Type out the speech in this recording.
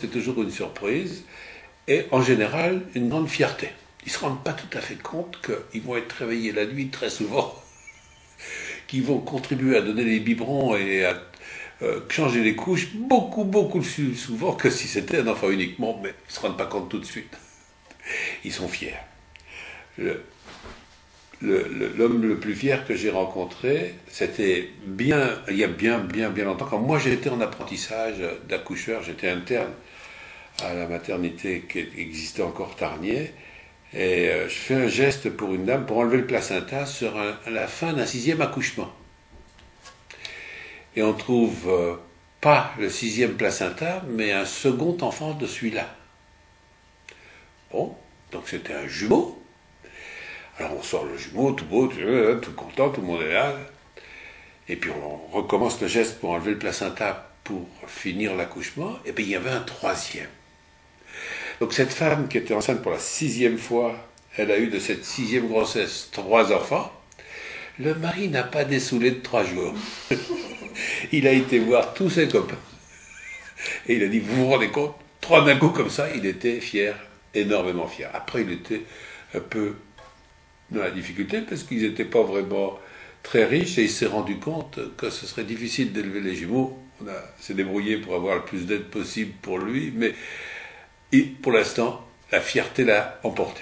c'est toujours une surprise et en général une grande fierté. Ils ne se rendent pas tout à fait compte qu'ils vont être réveillés la nuit très souvent, qu'ils vont contribuer à donner les biberons et à changer les couches beaucoup plus souvent que si c'était un enfant uniquement, mais ils ne se rendent pas compte tout de suite. Ils sont fiers. Le- L'homme le plus fier que j'ai rencontré, c'était il y a bien longtemps, quand moi j'étais en apprentissage d'accoucheur, j'étais interne à la maternité qui existait encore Tarnier, et je fais un geste pour une dame pour enlever le placenta sur la fin d'un sixième accouchement. Et on trouve pas le sixième placenta, mais un second enfant de celui-là. Bon, donc c'était un jumeau. Alors on sort le jumeau, tout beau, tout content, tout le monde est là. Et puis on recommence le geste pour enlever le placenta pour finir l'accouchement. Et puis il y avait un troisième. Donc cette femme qui était enceinte pour la sixième fois, elle a eu de cette sixième grossesse 3 enfants. Le mari n'a pas dessoulé de 3 jours. Il a été voir tous ses copains. Et il a dit, vous vous rendez compte, 3 d'un coup comme ça, il était fier, énormément fier. Après, il était un peu dans la difficulté parce qu'ils n'étaient pas vraiment très riches et il s'est rendu compte que ce serait difficile d'élever les jumeaux. S'est débrouillé pour avoir le plus d'aide possible pour lui, mais pour l'instant, la fierté l'a emporté.